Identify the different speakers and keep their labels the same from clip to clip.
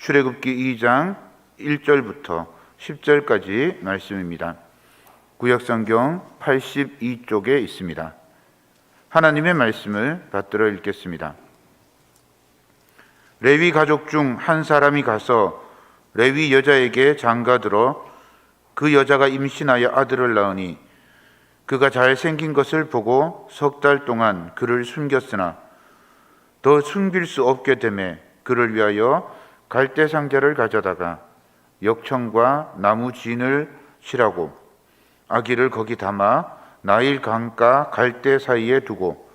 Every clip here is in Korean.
Speaker 1: 출애굽기 2장 1절부터 10절까지 말씀입니다. 구약성경 82쪽에 있습니다. 하나님의 말씀을 받들어 읽겠습니다. 레위 가족 중 한 사람이 가서 레위 여자에게 장가들어 그 여자가 임신하여 아들을 낳으니 그가 잘생긴 것을 보고 3달 동안 그를 숨겼으나 더 숨길 수 없게 되매 그를 위하여 갈대 상자를 가져다가 역청과 나무 진을 칠하고 아기를 거기 담아 나일 강가 갈대 사이에 두고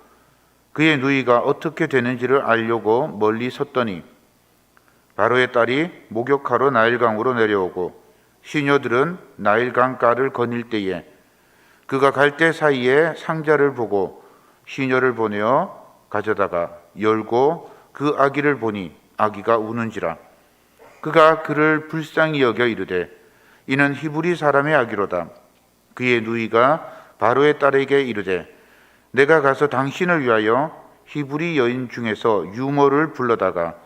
Speaker 1: 그의 누이가 어떻게 되는지를 알려고 멀리 섰더니 바로의 딸이 목욕하러 나일강으로 내려오고 시녀들은 나일강가를 거닐 때에 그가 갈대 사이에 상자를 보고 시녀를 보내어 가져다가 열고 그 아기를 보니 아기가 우는지라. 그가 그를 불쌍히 여겨 이르되 이는 히브리 사람의 아기로다. 그의 누이가 바로의 딸에게 이르되 내가 가서 당신을 위하여 히브리 여인 중에서 유모를 불러다가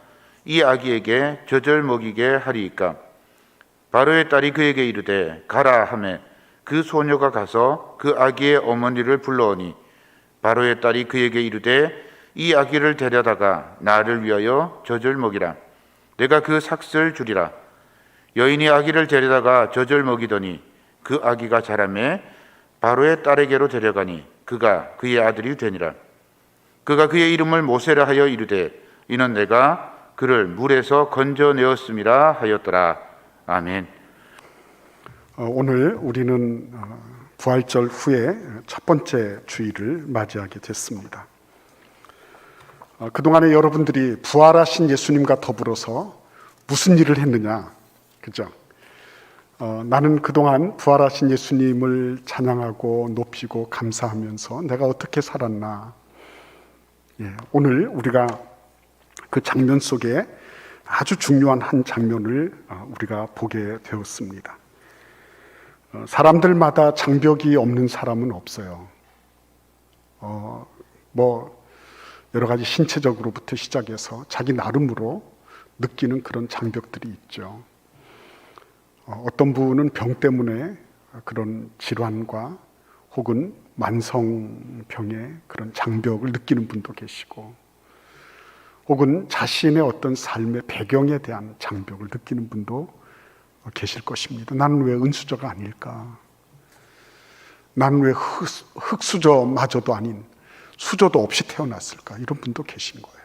Speaker 1: 이 아기에게 젖을 먹이게 하리이까. 바로의 딸이 그에게 이르되 가라 하매 그 소녀가 가서 그 아기의 어머니를 불러오니 바로의 딸이 그에게 이르되 이 아기를 데려다가 나를 위하여 젖을 먹이라. 내가 그 삭슬 주리라. 여인이 아기를 데려다가 젖을 먹이더니 그 아기가 자라매 바로의 딸에게로 데려가니 그가 그의 아들이 되니라. 그가 그의 이름을 모세라 하여 이르되 이는 내가 그를 물에서 건져내었음이라 하였더라. 아멘.
Speaker 2: 오늘 우리는 부활절 후에 첫 번째 주일을 맞이하게 됐습니다. 그동안에 여러분들이 부활하신 예수님과 더불어서 무슨 일을 했느냐, 그죠? 나는 그동안 부활하신 예수님을 찬양하고 높이고 감사하면서 내가 어떻게 살았나. 오늘 우리가 그 장면 속에 아주 중요한 한 장면을 우리가 보게 되었습니다. 사람들마다 장벽이 없는 사람은 없어요. 여러 가지 신체적으로부터 시작해서 자기 나름으로 느끼는 그런 장벽들이 있죠. 어떤 분은 병 때문에 그런 질환과 혹은 만성병의 그런 장벽을 느끼는 분도 계시고, 혹은 자신의 어떤 삶의 배경에 대한 장벽을 느끼는 분도 계실 것입니다. 나는 왜 은수저가 아닐까? 나는 왜 흙수저마저도 아닌 수저도 없이 태어났을까? 이런 분도 계신 거예요.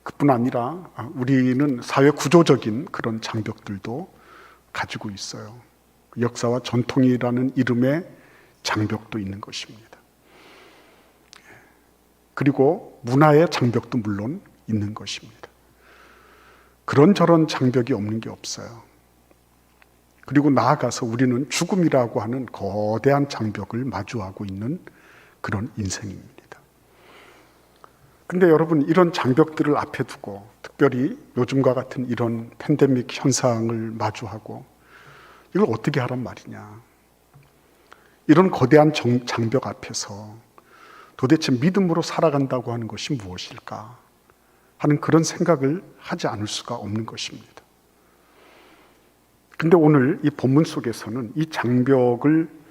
Speaker 2: 그뿐 아니라 우리는 사회 구조적인 그런 장벽들도 가지고 있어요. 역사와 전통이라는 이름의 장벽도 있는 것입니다. 그리고 문화의 장벽도 물론 있는 것입니다. 그런저런 장벽이 없는 게 없어요. 그리고 나아가서 우리는 죽음이라고 하는 거대한 장벽을 마주하고 있는 그런 인생입니다. 근데 여러분, 이런 장벽들을 앞에 두고 특별히 요즘과 같은 이런 팬데믹 현상을 마주하고 이걸 어떻게 하란 말이냐. 이런 거대한 장벽 앞에서 도대체 믿음으로 살아간다고 하는 것이 무엇일까 하는 그런 생각을 하지 않을 수가 없는 것입니다. 근데 오늘 이 본문 속에서는 이 장벽을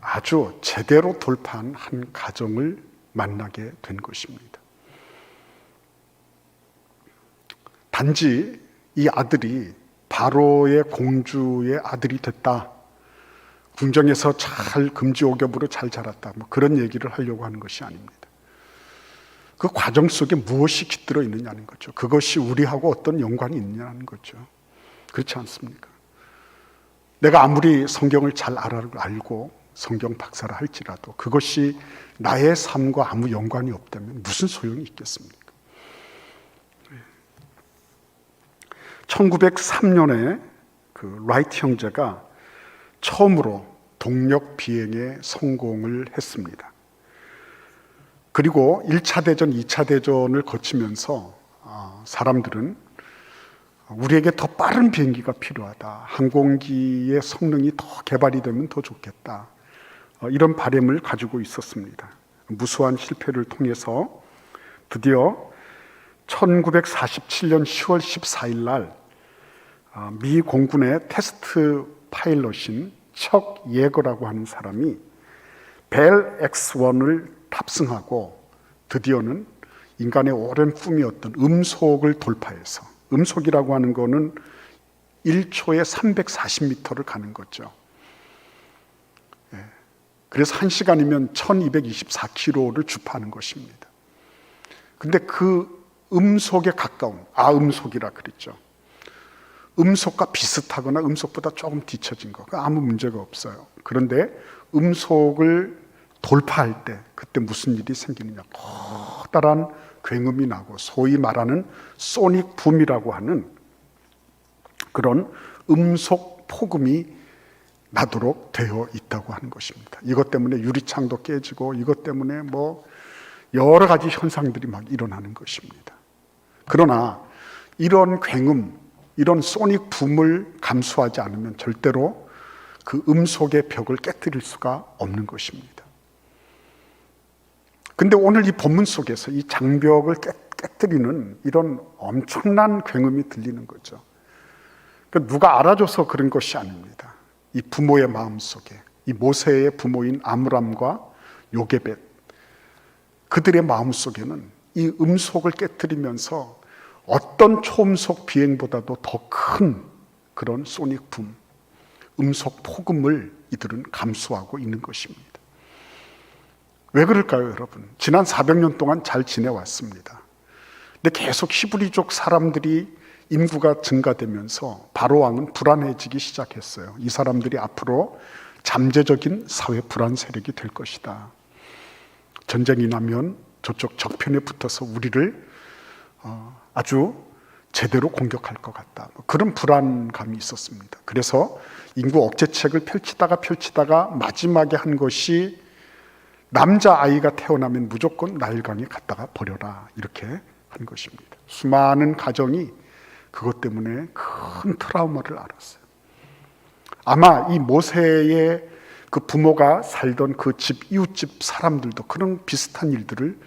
Speaker 2: 아주 제대로 돌파한 한 가정을 만나게 된 것입니다. 단지 이 아들이 바로의 공주의 아들이 됐다, 궁정에서 잘 금지옥엽으로 잘 자랐다, 그런 얘기를 하려고 하는 것이 아닙니다. 그 과정 속에 무엇이 깃들어 있느냐는 거죠. 그것이 우리하고 어떤 연관이 있느냐는 거죠. 그렇지 않습니까? 내가 아무리 성경을 잘 알고 성경 박사를 할지라도 그것이 나의 삶과 아무 연관이 없다면 무슨 소용이 있겠습니까? 1903년에 그 라이트 형제가 처음으로 동력 비행에 성공을 했습니다. 그리고 1차 대전, 2차 대전을 거치면서 사람들은 우리에게 더 빠른 비행기가 필요하다, 항공기의 성능이 더 개발이 되면 더 좋겠다, 이런 바람을 가지고 있었습니다. 무수한 실패를 통해서 드디어 1947년 10월 14일 날 미 공군의 테스트 파일럿인 척 예거라고 하는 사람이 벨 X1을 탑승하고 드디어는 인간의 오랜 꿈이었던 음속을 돌파해서, 음속이라고 하는 거는 1초에 340m를 가는 거죠. 그래서 1시간이면 1224km를 주파하는 것입니다. 근데 그 음속에 가까운, 아음속이라 그랬죠. 음속과 비슷하거나 음속보다 조금 뒤처진 거, 아무 문제가 없어요. 그런데 음속을 돌파할 때 그때 무슨 일이 생기느냐, 커다란 굉음이 나고 소위 말하는 소닉 붐이라고 하는 그런 음속 폭음이 나도록 되어 있다고 하는 것입니다. 이것 때문에 유리창도 깨지고 이것 때문에 뭐 여러 가지 현상들이 막 일어나는 것입니다. 그러나 이런 굉음, 이런 소닉 붐을 감수하지 않으면 절대로 그 음속의 벽을 깨뜨릴 수가 없는 것입니다. 근데 오늘 이 본문 속에서 이 장벽을 깨뜨리는 이런 엄청난 굉음이 들리는 거죠. 그러니까 누가 알아줘서 그런 것이 아닙니다. 이 부모의 마음속에, 이 모세의 부모인 아므람과 요게벳, 그들의 마음속에는 이 음속을 깨뜨리면서 어떤 초음속 비행보다도 더 큰 그런 소닉 붐, 음속 폭음을 이들은 감수하고 있는 것입니다. 왜 그럴까요, 여러분? 지난 400년 동안 잘 지내왔습니다. 근데 계속 히브리족 사람들이 인구가 증가되면서 바로 왕은 불안해지기 시작했어요. 이 사람들이 앞으로 잠재적인 사회 불안 세력이 될 것이다. 전쟁이 나면 저쪽 적편에 붙어서 우리를 아주 제대로 공격할 것 같다. 그런 불안감이 있었습니다. 그래서 인구 억제책을 펼치다가 마지막에 한 것이 남자아이가 태어나면 무조건 나일강에 갖다가 버려라, 이렇게 한 것입니다. 수많은 가정이 그것 때문에 큰 트라우마를 알았어요. 아마 이 모세의 그 부모가 살던 그 집, 이웃집 사람들도 그런 비슷한 일들을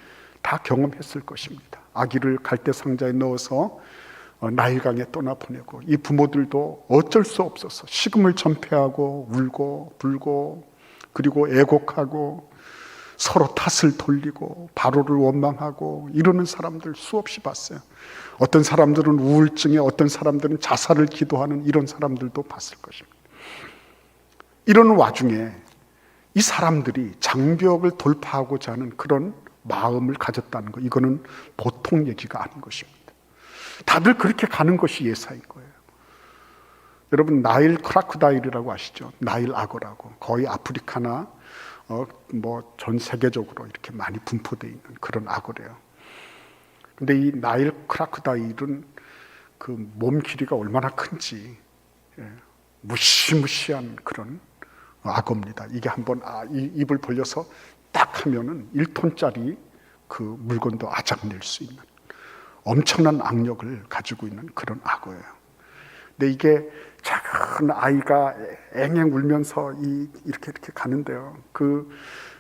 Speaker 2: 다 경험했을 것입니다. 아기를 갈대상자에 넣어서 나일강에 떠나보내고, 이 부모들도 어쩔 수 없어서 식음을 전폐하고 울고 불고 그리고 애곡하고 서로 탓을 돌리고 바로를 원망하고 이러는 사람들 수없이 봤어요. 어떤 사람들은 우울증에, 어떤 사람들은 자살을 기도하는 이런 사람들도 봤을 것입니다. 이런 와중에 이 사람들이 장벽을 돌파하고자 하는 그런 마음을 가졌다는 거, 이거는 보통 얘기가 아닌 것입니다. 다들 그렇게 가는 것이 예사인 거예요. 여러분, 나일 크라크다일이라고 아시죠? 나일 악어라고. 거의 아프리카나 뭐 전 세계적으로 이렇게 많이 분포되어 있는 그런 악어래요. 근데 이 나일 크라크다일은 그 몸 길이가 얼마나 큰지, 무시무시한 그런 악어입니다. 이게 한번 입을 벌려서 딱 하면은 1톤짜리 그 물건도 아작 낼 수 있는 엄청난 악력을 가지고 있는 그런 악어예요. 근데 이게 작은 아이가 앵앵 울면서 이렇게 가는데요. 그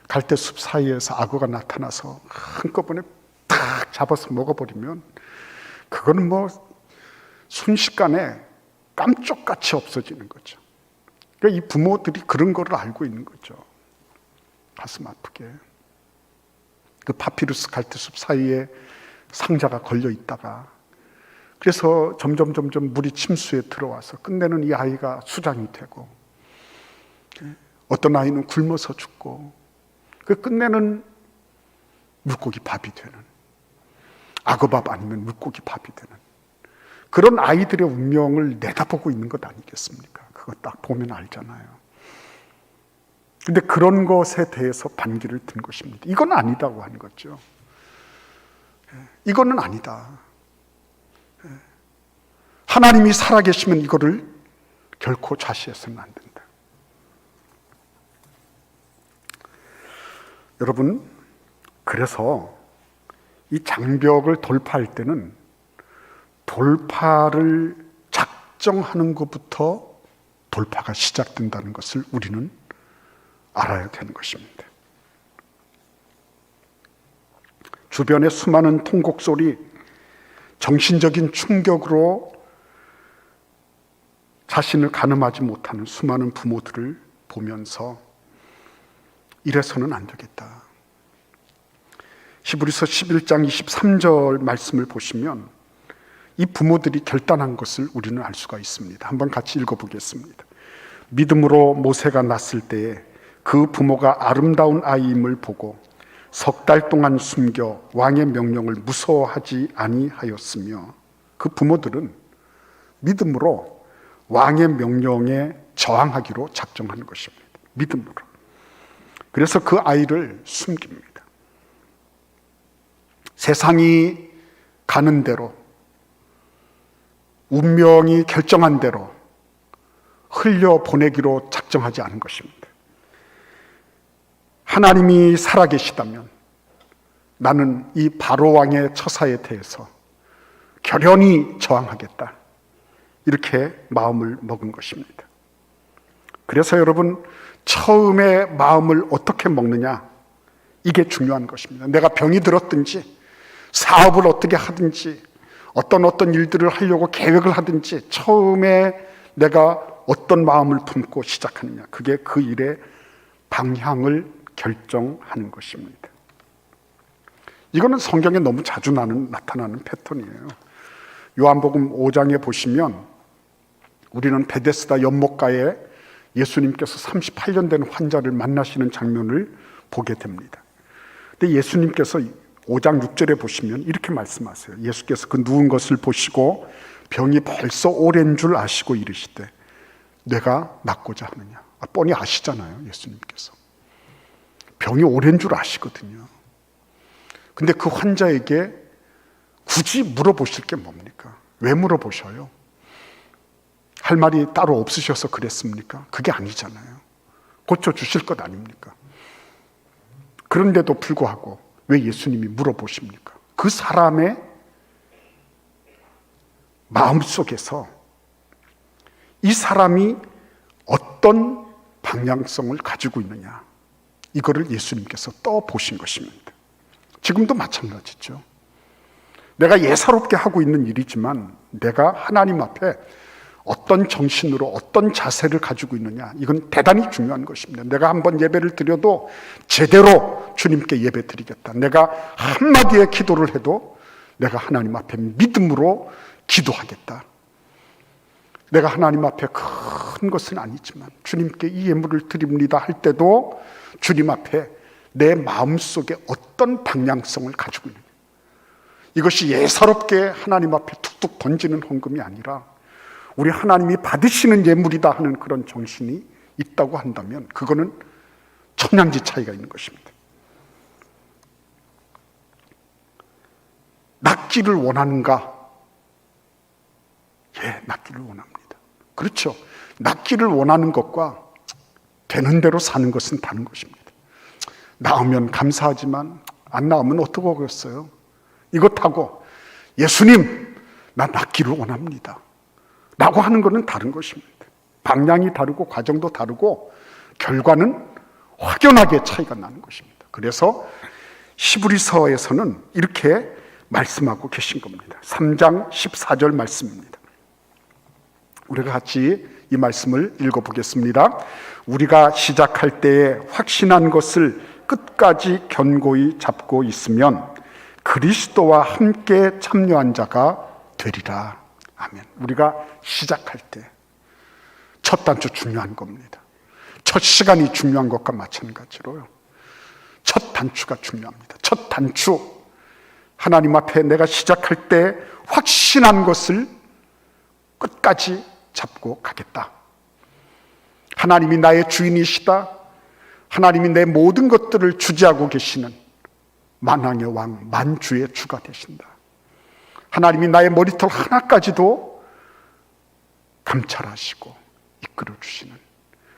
Speaker 2: 갈대숲 사이에서 악어가 나타나서 한꺼번에 딱 잡아서 먹어버리면 그거는 뭐 순식간에 깜짝같이 없어지는 거죠. 그러니까 이 부모들이 그런 거를 알고 있는 거죠. 가슴 아프게. 그 파피루스 갈대숲 사이에 상자가 걸려 있다가, 그래서 점점 물이 침수에 들어와서 끝내는 이 아이가 수장이 되고, 어떤 아이는 굶어서 죽고, 그 끝내는 물고기 밥이 되는, 악어밥 아니면 물고기 밥이 되는 그런 아이들의 운명을 내다보고 있는 것 아니겠습니까? 그거 딱 보면 알잖아요. 근데 그런 것에 대해서 반기를 든 것입니다. 이건 아니다고 하는 거죠. 이거는 아니다. 하나님이 살아계시면 이거를 결코 좌시해서는 안 된다. 여러분, 그래서 이 장벽을 돌파할 때는 돌파를 작정하는 것부터 돌파가 시작된다는 것을 우리는 알아야 되는 것입니다. 주변의 수많은 통곡 소리, 정신적인 충격으로 자신을 가늠하지 못하는 수많은 부모들을 보면서 이래서는 안 되겠다. 히브리서 11장 23절 말씀을 보시면 이 부모들이 결단한 것을 우리는 알 수가 있습니다. 한번 같이 읽어보겠습니다. 믿음으로 모세가 낳았을 때에 그 부모가 아름다운 아이임을 보고 석 달 동안 숨겨 왕의 명령을 무서워하지 아니하였으며, 그 부모들은 믿음으로 왕의 명령에 저항하기로 작정하는 것입니다. 믿음으로. 그래서 그 아이를 숨깁니다. 세상이 가는 대로, 운명이 결정한 대로 흘려보내기로 작정하지 않은 것입니다. 하나님이 살아계시다면 나는 이 바로왕의 처사에 대해서 결연히 저항하겠다, 이렇게 마음을 먹은 것입니다. 그래서 여러분, 처음에 마음을 어떻게 먹느냐, 이게 중요한 것입니다. 내가 병이 들었든지 사업을 어떻게 하든지 어떤 일들을 하려고 계획을 하든지 처음에 내가 어떤 마음을 품고 시작하느냐, 그게 그 일의 방향을 결정하는 것입니다. 이거는 성경에 너무 자주 나타나는 패턴이에요. 요한복음 5장에 보시면 우리는 베데스다 연못가에 예수님께서 38년 된 환자를 만나시는 장면을 보게 됩니다. 근데 예수님께서 5장 6절에 보시면 이렇게 말씀하세요. 예수께서 그 누운 것을 보시고 병이 벌써 오랜 줄 아시고 이르시되 내가 낫고자 하느냐. 뻔히 아시잖아요, 예수님께서. 병이 오랜 줄 아시거든요. 근데 그 환자에게 굳이 물어보실 게 뭡니까? 왜 물어보셔요? 할 말이 따로 없으셔서 그랬습니까? 그게 아니잖아요. 고쳐주실 것 아닙니까? 그런데도 불구하고 왜 예수님이 물어보십니까? 그 사람의 마음속에서 이 사람이 어떤 방향성을 가지고 있느냐, 이거를 예수님께서 떠보신 것입니다. 지금도 마찬가지죠. 내가 예사롭게 하고 있는 일이지만 내가 하나님 앞에 어떤 정신으로 어떤 자세를 가지고 있느냐, 이건 대단히 중요한 것입니다. 내가 한번 예배를 드려도 제대로 주님께 예배 드리겠다. 내가 한마디의 기도를 해도 내가 하나님 앞에 믿음으로 기도하겠다. 내가 하나님 앞에 큰 것은 아니지만 주님께 이 예물을 드립니다 할 때도 주님 앞에 내 마음속에 어떤 방향성을 가지고 있느냐, 이것이 예사롭게 하나님 앞에 툭툭 던지는 헌금이 아니라 우리 하나님이 받으시는 예물이다 하는 그런 정신이 있다고 한다면 그거는 천양지 차이가 있는 것입니다. 낫기를 원하는가? 예, 낫기를 원합니다. 그렇죠. 낫기를 원하는 것과 되는 대로 사는 것은 다른 것입니다. 나으면 감사하지만 안 나으면 어떡하겠어요? 이것하고 예수님, 나 낫기를 원합니다 라고 하는 것은 다른 것입니다. 방향이 다르고 과정도 다르고 결과는 확연하게 차이가 나는 것입니다. 그래서 히브리서에서는 이렇게 말씀하고 계신 겁니다. 3장 14절 말씀입니다. 우리가 같이 이 말씀을 읽어보겠습니다. 우리가 시작할 때에 확신한 것을 끝까지 견고히 잡고 있으면 그리스도와 함께 참여한 자가 되리라. 아멘. 우리가 시작할 때 첫 단추 중요한 겁니다. 첫 시간이 중요한 것과 마찬가지로요, 첫 단추가 중요합니다. 첫 단추, 하나님 앞에 내가 시작할 때 확신한 것을 끝까지 잡고 가겠다. 하나님이 나의 주인이시다. 하나님이 내 모든 것들을 주재하고 계시는 만왕의 왕, 만주의 주가 되신다. 하나님이 나의 머리털 하나까지도 감찰하시고 이끌어 주시는,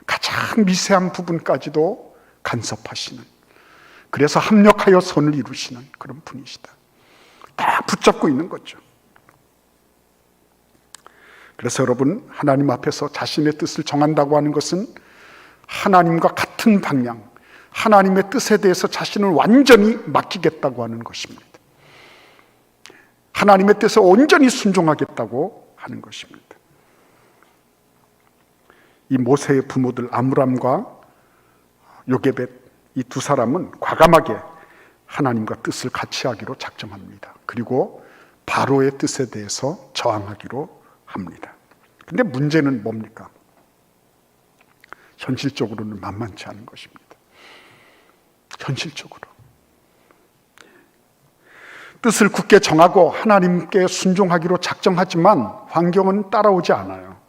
Speaker 2: 가장 미세한 부분까지도 간섭하시는, 그래서 합력하여 선을 이루시는 그런 분이시다. 다 붙잡고 있는 거죠. 그래서 여러분, 하나님 앞에서 자신의 뜻을 정한다고 하는 것은 하나님과 같은 방향, 하나님의 뜻에 대해서 자신을 완전히 맡기겠다고 하는 것입니다. 하나님의 뜻에 온전히 순종하겠다고 하는 것입니다. 이 모세의 부모들 아므람과 요게벳 이 두 사람은 과감하게 하나님과 뜻을 같이 하기로 작정합니다. 그리고 바로의 뜻에 대해서 저항하기로 합니다. 근데 문제는 뭡니까? 현실적으로는 만만치 않은 것입니다. 현실적으로 뜻을 굳게 정하고 하나님께 순종하기로 작정하지만 환경은 따라오지 않아요.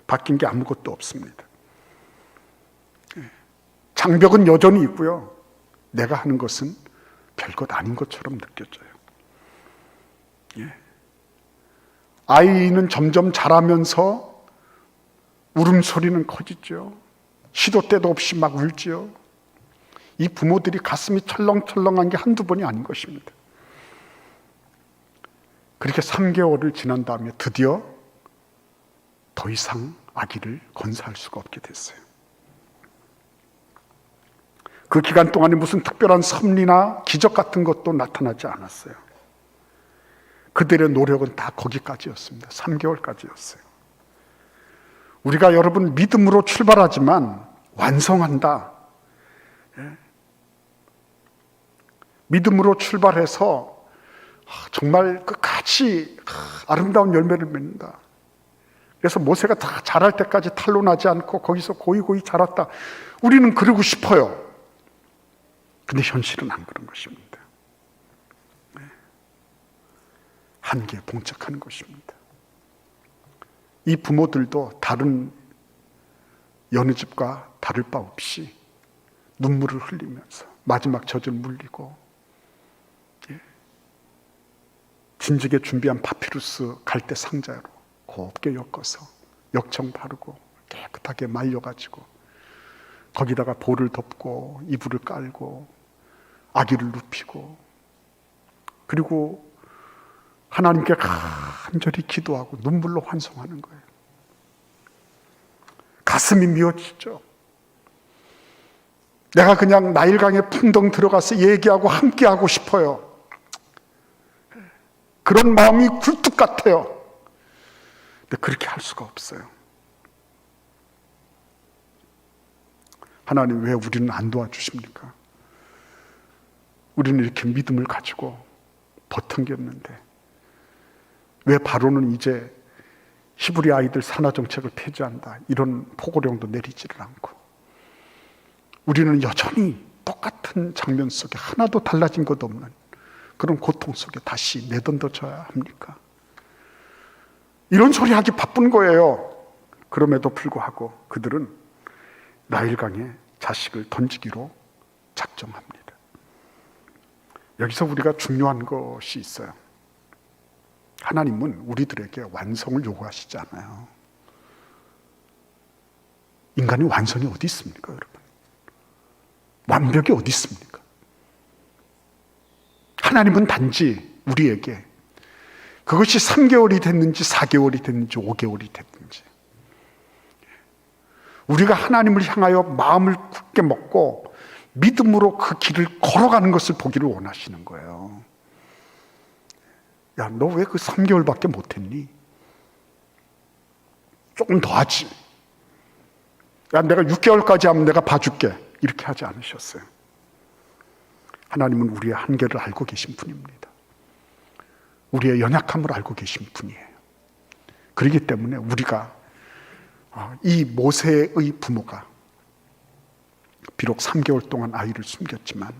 Speaker 2: 바뀐 게 아무것도 없습니다. 장벽은 여전히 있고요. 내가 하는 것은 별것 아닌 것처럼 느껴져요. 아이는 점점 자라면서 울음소리는 커지죠. 시도 때도 없이 막 울지요. 이 부모들이 가슴이 철렁철렁한 게 한두 번이 아닌 것입니다. 그렇게 3개월을 지난 다음에 드디어 더 이상 아기를 건사할 수가 없게 됐어요. 그 기간 동안에 무슨 특별한 섭리나 기적 같은 것도 나타나지 않았어요. 그들의 노력은 다 거기까지였습니다. 3개월까지였어요. 우리가 여러분 믿음으로 출발하지만 완성한다. 믿음으로 출발해서 정말 끝까지 아름다운 열매를 맺는다. 그래서 모세가 다 자랄 때까지 탄로나지 않고 거기서 고이고이 자랐다. 우리는 그러고 싶어요. 근데 현실은 안 그런 것입니다. 한계에 봉착하는 것입니다. 이 부모들도 다른 여느 집과 다를 바 없이 눈물을 흘리면서 마지막 젖을 물리고 진즉에 준비한 파피루스 갈대 상자로 곱게 엮어서 역청 바르고 깨끗하게 말려가지고 거기다가 볼을 덮고 이불을 깔고 아기를 눕히고 그리고 하나님께 간절히 기도하고 눈물로 환송하는 거예요. 가슴이 미어지죠. 내가 그냥 나일강에 풍덩 들어가서 얘기하고 함께하고 싶어요. 그런 마음이 굴뚝 같아요. 근데 그렇게 할 수가 없어요. 하나님 왜 우리는 안 도와주십니까? 우리는 이렇게 믿음을 가지고 버팅겼는데 왜 바로는 이제 히브리 아이들 산화 정책을 폐지한다 이런 포고령도 내리지를 않고 우리는 여전히 똑같은 장면 속에 하나도 달라진 것 없는 그런 고통 속에 다시 내던져져야 합니까? 이런 소리 하기 바쁜 거예요. 그럼에도 불구하고 그들은 나일강에 자식을 던지기로 작정합니다. 여기서 우리가 중요한 것이 있어요. 하나님은 우리들에게 완성을 요구하시지 않아요. 인간이 완성이 어디 있습니까, 여러분? 완벽이 어디 있습니까? 하나님은 단지 우리에게 그것이 3개월이 됐는지 4개월이 됐는지 5개월이 됐는지 우리가 하나님을 향하여 마음을 굳게 먹고 믿음으로 그 길을 걸어가는 것을 보기를 원하시는 거예요. 야, 너 왜 그 3개월밖에 못했니? 조금 더 하지. 야, 내가 6개월까지 하면 내가 봐줄게. 이렇게 하지 않으셨어요. 하나님은 우리의 한계를 알고 계신 분입니다. 우리의 연약함을 알고 계신 분이에요. 그렇기 때문에 우리가 이 모세의 부모가 비록 3개월 동안 아이를 숨겼지만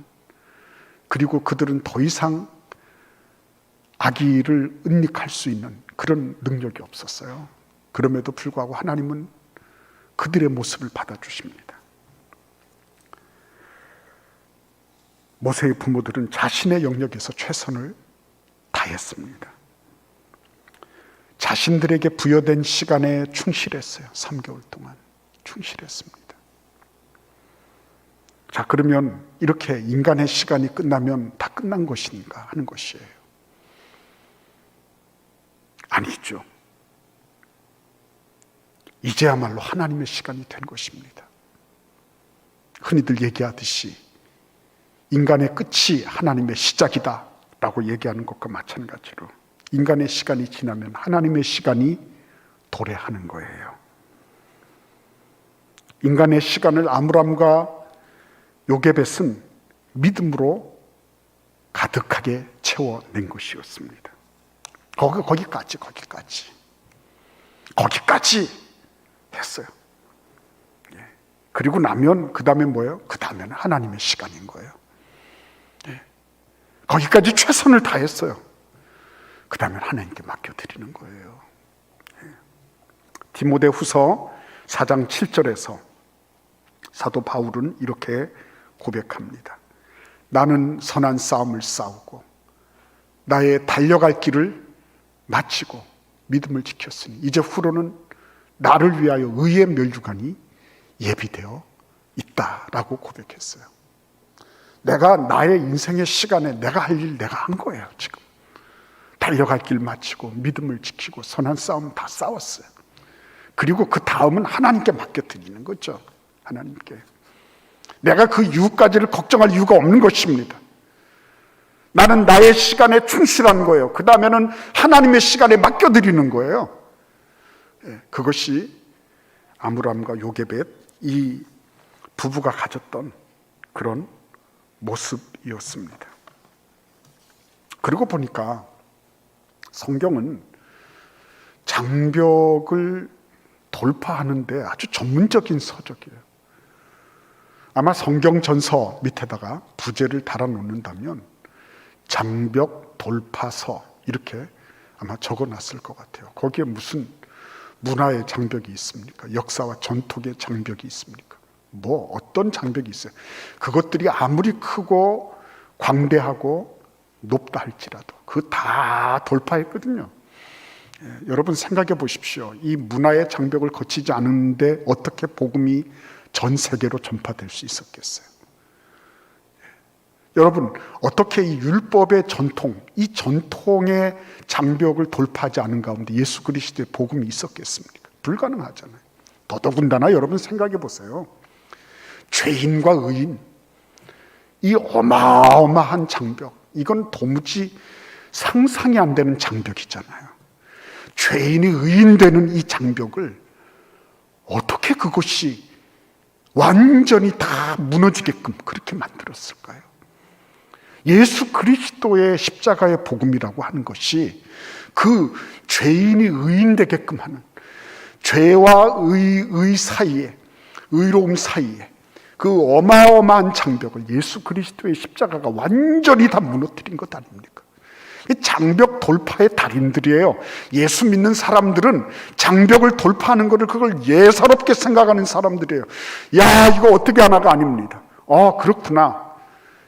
Speaker 2: 그리고 그들은 더 이상 아기를 은닉할 수 있는 그런 능력이 없었어요. 그럼에도 불구하고 하나님은 그들의 모습을 받아주십니다. 모세의 부모들은 자신의 영역에서 최선을 다했습니다. 자신들에게 부여된 시간에 충실했어요. 3개월 동안 충실했습니다. 자, 그러면 이렇게 인간의 시간이 끝나면 다 끝난 것인가 하는 것이에요. 아니죠. 이제야말로 하나님의 시간이 된 것입니다. 흔히들 얘기하듯이 인간의 끝이 하나님의 시작이다 라고 얘기하는 것과 마찬가지로 인간의 시간이 지나면 하나님의 시간이 도래하는 거예요. 인간의 시간을 아므람과 요게벳은 믿음으로 가득하게 채워낸 것이었습니다. 거기까지 했어요. 예. 그리고 나면 그 다음에 뭐예요? 그 다음에는 하나님의 시간인 거예요. 예. 거기까지 최선을 다했어요. 그 다음에 하나님께 맡겨드리는 거예요. 예. 디모데후서 4장 7절에서 사도 바울은 이렇게 고백합니다. 나는 선한 싸움을 싸우고 나의 달려갈 길을 마치고 믿음을 지켰으니 이제 후로는 나를 위하여 의의 면류관이 예비되어 있다라고 고백했어요. 내가 나의 인생의 시간에 내가 할 일 내가 한 거예요. 지금 달려갈 길 마치고 믿음을 지키고 선한 싸움 다 싸웠어요. 그리고 그 다음은 하나님께 맡겨드리는 거죠. 하나님께. 내가 그 이후까지를 걱정할 이유가 없는 것입니다. 나는 나의 시간에 충실한 거예요. 그 다음에는 하나님의 시간에 맡겨드리는 거예요. 그것이 아므람과 요게벳 이 부부가 가졌던 그런 모습이었습니다. 그리고 보니까 성경은 장벽을 돌파하는데 아주 전문적인 서적이에요. 아마 성경 전서 밑에다가 부제를 달아놓는다면 장벽 돌파서 이렇게 아마 적어놨을 것 같아요. 거기에 무슨 문화의 장벽이 있습니까? 역사와 전통의 장벽이 있습니까? 뭐 어떤 장벽이 있어요? 그것들이 아무리 크고 광대하고 높다 할지라도 그거 다 돌파했거든요. 여러분 생각해 보십시오. 이 문화의 장벽을 거치지 않은데 어떻게 복음이 전 세계로 전파될 수 있었겠어요? 여러분 어떻게 이 율법의 전통, 이 전통의 장벽을 돌파하지 않은 가운데 예수 그리스도의 복음이 있었겠습니까? 불가능하잖아요. 더더군다나 여러분 생각해 보세요. 죄인과 의인, 이 어마어마한 장벽, 이건 도무지 상상이 안 되는 장벽이잖아요. 죄인이 의인되는 이 장벽을 어떻게 그것이 완전히 다 무너지게끔 그렇게 만들었을까요? 예수 그리스도의 십자가의 복음이라고 하는 것이 그 죄인이 의인되게끔 하는 죄와 의 사이에, 의로움 사이에 그 어마어마한 장벽을 예수 그리스도의 십자가가 완전히 다 무너뜨린 것 아닙니까? 장벽 돌파의 달인들이에요. 예수 믿는 사람들은 장벽을 돌파하는 것을 그걸 예사롭게 생각하는 사람들이에요. 야, 이거 어떻게 하나가 아닙니다. 그렇구나.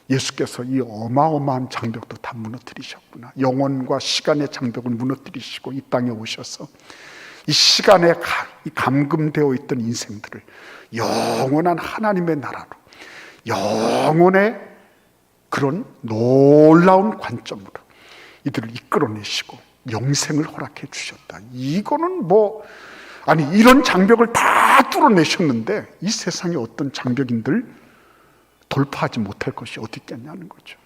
Speaker 2: 예수께서 이 어마어마한 장벽도 다 무너뜨리셨구나. 영혼과 시간의 장벽을 무너뜨리시고 이 땅에 오셔서 이 시간에 감금되어 있던 인생들을 영원한 하나님의 나라로, 영혼의 그런 놀라운 관점으로 이들을 이끌어내시고 영생을 허락해 주셨다. 이거는 이런 장벽을 다 뚫어내셨는데 이 세상에 어떤 장벽인들 돌파하지 못할 것이 어디 있겠냐는 거죠.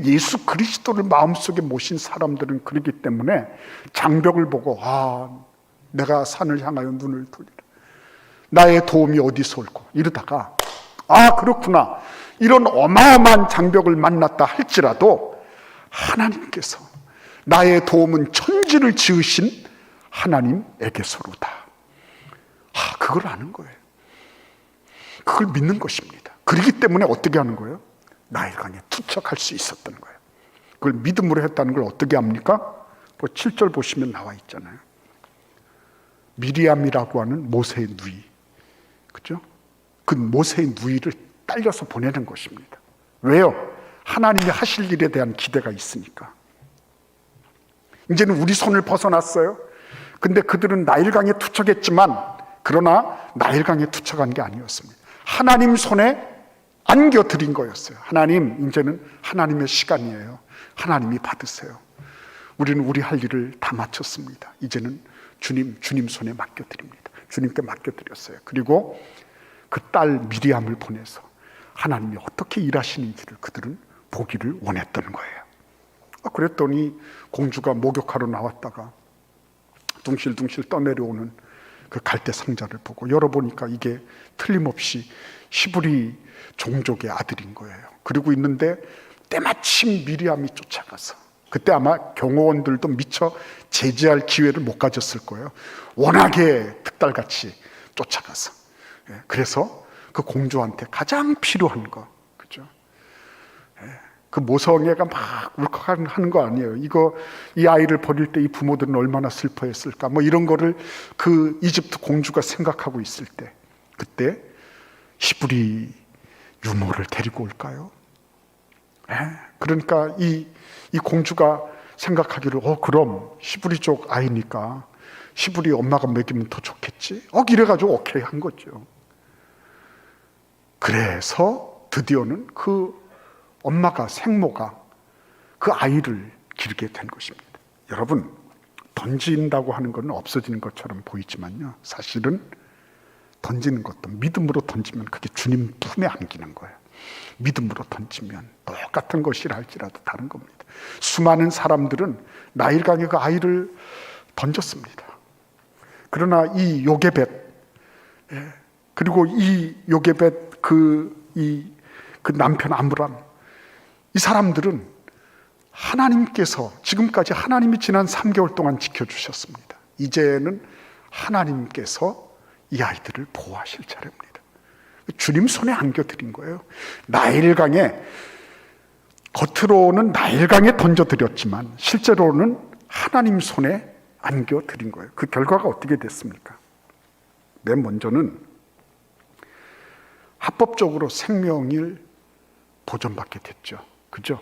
Speaker 2: 예수 그리스도를 마음속에 모신 사람들은 그렇기 때문에 장벽을 보고 내가 산을 향하여 눈을 돌리라. 나의 도움이 어디서 올고 이러다가 그렇구나. 이런 어마어마한 장벽을 만났다 할지라도 하나님께서 나의 도움은 천지를 지으신 하나님에게서로다. 그걸 아는 거예요. 그걸 믿는 것입니다. 그렇기 때문에 어떻게 하는 거예요? 나일강에 투척할 수 있었던 거예요. 그걸 믿음으로 했다는 걸 어떻게 합니까? 7절 보시면 나와 있잖아요. 미리암이라고 하는 모세의 누이, 그죠? 그 모세의 누이를 딸려서 보내는 것입니다. 왜요? 하나님이 하실 일에 대한 기대가 있으니까. 이제는 우리 손을 벗어났어요. 근데 그들은 나일강에 투척했지만 그러나 나일강에 투척한 게 아니었습니다. 하나님 손에 안겨드린 거였어요. 하나님, 이제는 하나님의 시간이에요. 하나님이 받으세요. 우리는 우리 할 일을 다 마쳤습니다. 이제는 주님 손에 맡겨드립니다. 주님께 맡겨드렸어요. 그리고 그 딸 미리암을 보내서 하나님이 어떻게 일하시는지를 그들은 보기를 원했던 거예요. 그랬더니 공주가 목욕하러 나왔다가 둥실둥실 떠내려오는 그 갈대 상자를 보고 열어보니까 이게 틀림없이 히브리 종족의 아들인 거예요. 그리고 있는데 때마침 미리암이 쫓아가서, 그때 아마 경호원들도 미처 제지할 기회를 못 가졌을 거예요. 워낙에 특달같이 쫓아가서. 그래서 그 공주한테 가장 필요한 거, 그죠? 그 모성애가 막 울컥하는 거 아니에요. 이 아이를 버릴 때 이 부모들은 얼마나 슬퍼했을까, 뭐 이런 거를 그 이집트 공주가 생각하고 있을 때, 그때 히브리 유모를 데리고 올까요? 그러니까 이 공주가 생각하기를, 그럼 히브리족 아이니까 히브리 엄마가 먹이면 더 좋겠지? 이래가지고 오케이 한 거죠. 그래서 드디어는 그 엄마가, 생모가 그 아이를 기르게 된 것입니다. 여러분, 던진다고 하는 것은 없어지는 것처럼 보이지만요, 사실은 던지는 것도 믿음으로 던지면 그게 주님 품에 안기는 거예요. 믿음으로 던지면 똑같은 것이라 할지라도 다른 겁니다. 수많은 사람들은 나일강에 그 아이를 던졌습니다. 그러나 이 요게벳, 그리고 이 요게벳 그 남편 아므람, 이 사람들은 하나님께서 지금까지 하나님이 지난 3개월 동안 지켜주셨습니다. 이제는 하나님께서 이 아이들을 보호하실 차례입니다. 주님 손에 안겨드린 거예요. 나일강에, 겉으로는 나일강에 던져드렸지만 실제로는 하나님 손에 안겨드린 거예요. 그 결과가 어떻게 됐습니까? 맨 먼저는 합법적으로 생명을 보존받게 됐죠. 그죠?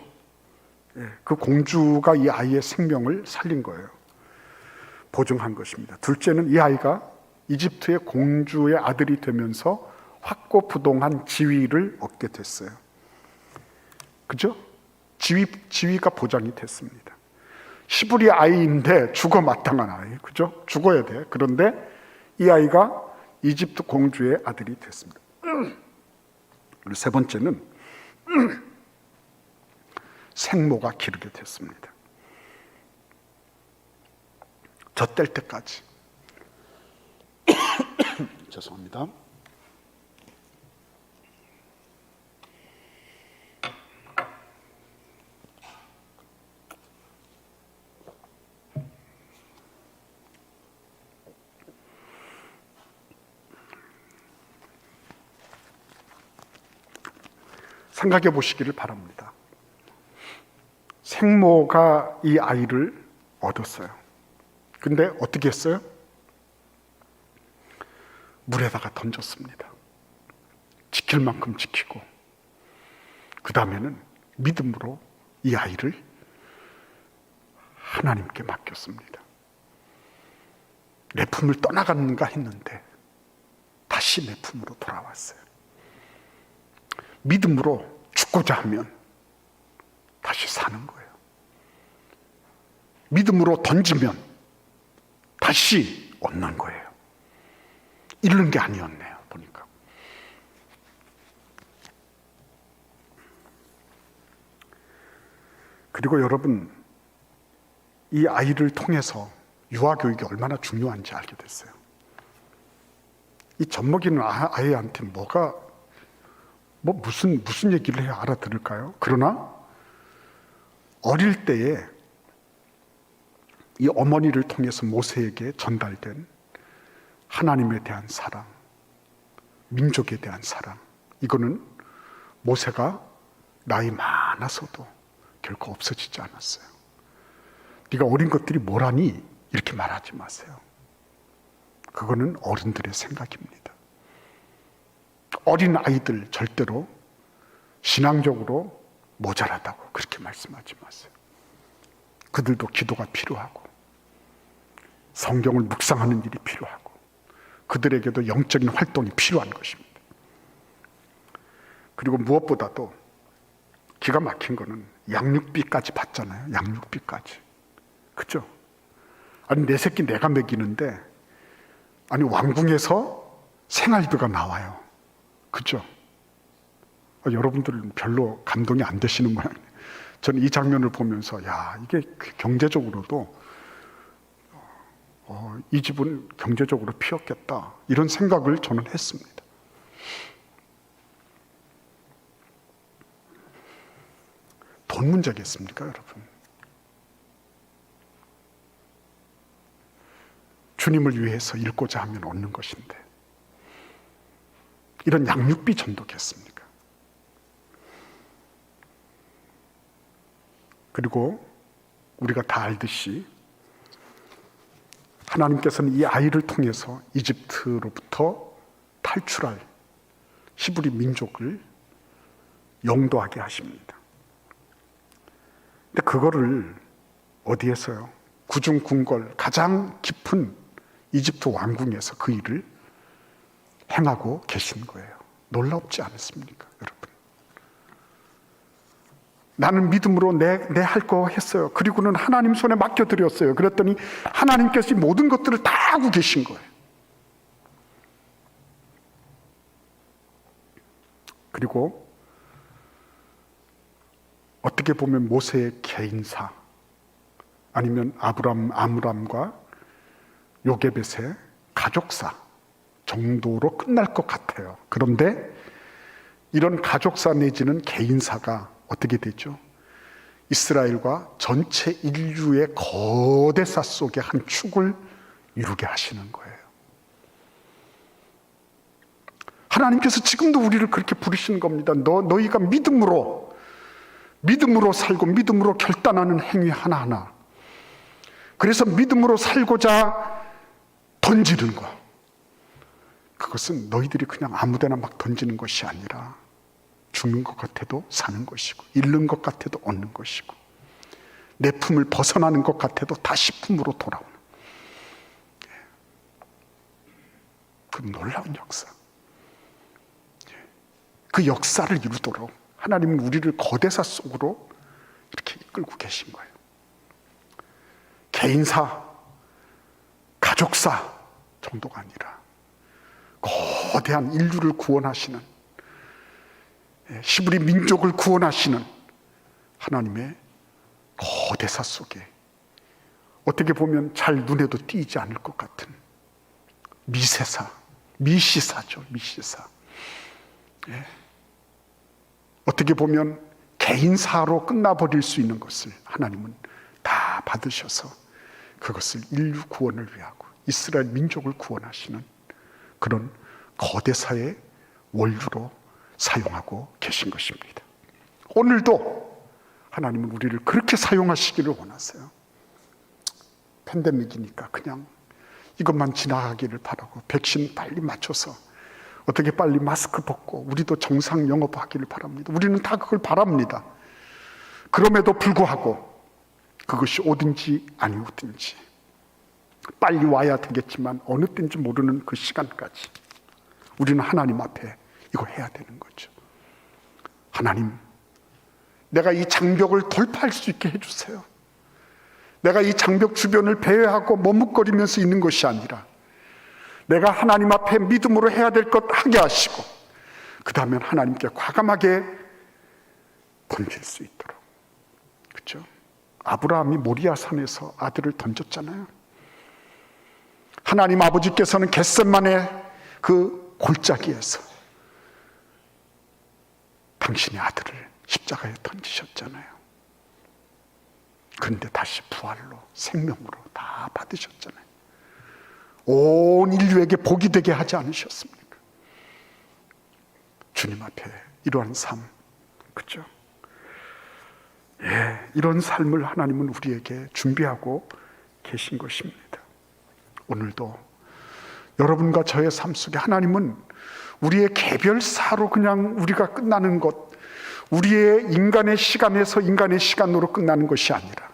Speaker 2: 그 공주가 이 아이의 생명을 살린 거예요. 보증한 것입니다. 둘째는 이 아이가 이집트의 공주의 아들이 되면서 확고부동한 지위를 얻게 됐어요. 그죠? 지위가 보장이 됐습니다. 히브리 아이인데 죽어 마땅한 아이, 그죠? 죽어야 돼. 그런데 이 아이가 이집트 공주의 아들이 됐습니다. 그리고 세 번째는 생모가 기르게 됐습니다. 젖될 때까지. 죄송합니다. 생각해 보시기를 바랍니다. 생모가 이 아이를 얻었어요. 근데 어떻게 했어요? 물에다가 던졌습니다. 지킬 만큼 지키고, 그 다음에는 믿음으로 이 아이를 하나님께 맡겼습니다. 내 품을 떠나갔는가 했는데 다시 내 품으로 돌아왔어요. 믿음으로 죽고자 하면 다시 사는 거예요. 믿음으로 던지면 다시 얻는 거예요. 잃는 게 아니었네요, 보니까. 그리고 여러분, 이 아이를 통해서 유아교육이 얼마나 중요한지 알게 됐어요. 이 젖먹이는 아이한테 무슨 얘기를 해야 알아들을까요? 그러나 어릴 때에 이 어머니를 통해서 모세에게 전달된 하나님에 대한 사랑, 민족에 대한 사랑, 이거는 모세가 나이 많아서도 결코 없어지지 않았어요. 네가 어린 것들이 뭐라니? 이렇게 말하지 마세요. 그거는 어른들의 생각입니다. 어린 아이들 절대로 신앙적으로 모자라다고 그렇게 말씀하지 마세요. 그들도 기도가 필요하고 성경을 묵상하는 일이 필요하고 그들에게도 영적인 활동이 필요한 것입니다. 그리고 무엇보다도 기가 막힌 거는 양육비까지 받잖아요. 양육비까지. 그죠? 아니 내 새끼 내가 먹이는데 아니 왕궁에서 생활비가 나와요. 그죠? 여러분들은 별로 감동이 안 되시는 모양이에요. 저는 이 장면을 보면서 이게 경제적으로도 이 집은 경제적으로 피었겠다, 이런 생각을 저는 했습니다. 돈 문제겠습니까, 여러분? 주님을 위해서 잃고자 하면 얻는 것인데 이런 양육비 전도겠습니까? 그리고 우리가 다 알듯이 하나님께서는 이 아이를 통해서 이집트로부터 탈출할 히브리 민족을 영도하게 하십니다. 근데 그거를 어디에서요? 구중궁궐 가장 깊은 이집트 왕궁에서 그 일을 행하고 계신 거예요. 놀랍지 않습니까, 여러분? 나는 믿음으로 내 할 거 했어요. 그리고는 하나님 손에 맡겨드렸어요. 그랬더니 하나님께서 이 모든 것들을 다 하고 계신 거예요. 그리고 어떻게 보면 모세의 개인사, 아니면 아므람과 요게벳의 가족사 정도로 끝날 것 같아요. 그런데 이런 가족사 내지는 개인사가 어떻게 되죠? 이스라엘과 전체 인류의 거대사 속의 한 축을 이루게 하시는 거예요. 하나님께서 지금도 우리를 그렇게 부르시는 겁니다. 너희가 믿음으로 살고 믿음으로 결단하는 행위 하나하나, 그래서 믿음으로 살고자 던지는 것, 그것은 너희들이 그냥 아무데나 막 던지는 것이 아니라 죽는 것 같아도 사는 것이고, 잃는 것 같아도 얻는 것이고, 내 품을 벗어나는 것 같아도 다시 품으로 돌아오는 그 놀라운 역사, 그 역사를 이루도록 하나님은 우리를 거대사 속으로 이렇게 이끌고 계신 거예요. 개인사, 가족사 정도가 아니라 거대한 인류를 구원하시는, 히브리 민족을 구원하시는 하나님의 거대사 속에 어떻게 보면 잘 눈에도 띄지 않을 것 같은 미시사죠. 어떻게 보면 개인사로 끝나버릴 수 있는 것을 하나님은 다 받으셔서 그것을 인류 구원을 위하고 이스라엘 민족을 구원하시는 그런 거대사의 원류로 사용하고 계신 것입니다. 오늘도 하나님은 우리를 그렇게 사용하시기를 원하세요. 팬데믹이니까 그냥 이것만 지나가기를 바라고, 백신 빨리 맞춰서 어떻게 빨리 마스크 벗고 우리도 정상 영업하기를 바랍니다. 우리는 다 그걸 바랍니다. 그럼에도 불구하고 그것이 오든지 아니오든지 빨리 와야 되겠지만 어느 때인지 모르는 그 시간까지 우리는 하나님 앞에 이거 해야 되는 거죠. 하나님, 내가 이 장벽을 돌파할 수 있게 해주세요. 내가 이 장벽 주변을 배회하고 머뭇거리면서 있는 것이 아니라 내가 하나님 앞에 믿음으로 해야 될 것 하게 하시고, 그 다음에 하나님께 과감하게 던질 수 있도록. 그렇죠? 아브라함이 모리아 산에서 아들을 던졌잖아요. 하나님 아버지께서는 겟세마네 그 골짜기에서 당신의 아들을 십자가에 던지셨잖아요. 그런데 다시 부활로, 생명으로 다 받으셨잖아요. 온 인류에게 복이 되게 하지 않으셨습니까? 주님 앞에 이러한 삶, 그렇죠? 이런 삶을 하나님은 우리에게 준비하고 계신 것입니다. 오늘도 여러분과 저의 삶 속에 하나님은 우리의 개별사로 그냥 우리가 끝나는 것, 우리의 인간의 시간에서 인간의 시간으로 끝나는 것이 아니라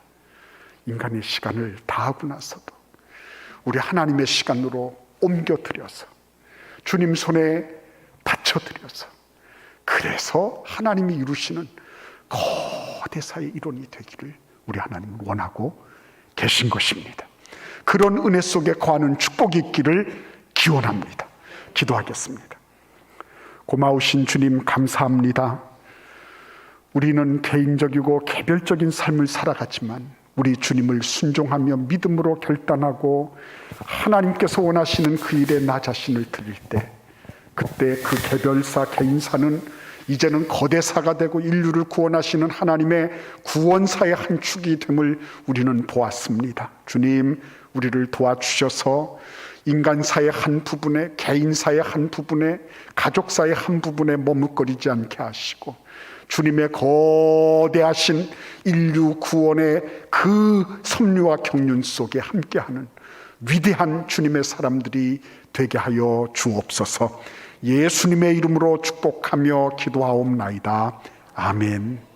Speaker 2: 인간의 시간을 다 하고 나서도 우리 하나님의 시간으로 옮겨드려서 주님 손에 바쳐드려서, 그래서 하나님이 이루시는 거대사의 일원이 되기를 우리 하나님은 원하고 계신 것입니다. 그런 은혜 속에 거하는 축복이 있기를 기원합니다. 기도하겠습니다. 고마우신 주님 감사합니다. 우리는 개인적이고 개별적인 삶을 살아갔지만 우리 주님을 순종하며 믿음으로 결단하고 하나님께서 원하시는 그 일에 나 자신을 드릴 때, 그때 그 개별사, 개인사는 이제는 거대사가 되고 인류를 구원하시는 하나님의 구원사의 한 축이 됨을 우리는 보았습니다. 주님, 우리를 도와주셔서 인간사의 한 부분에, 개인사의 한 부분에, 가족사의 한 부분에 머뭇거리지 않게 하시고 주님의 거대하신 인류 구원의 그 섭리와 경륜 속에 함께하는 위대한 주님의 사람들이 되게 하여 주옵소서. 예수님의 이름으로 축복하며 기도하옵나이다. 아멘.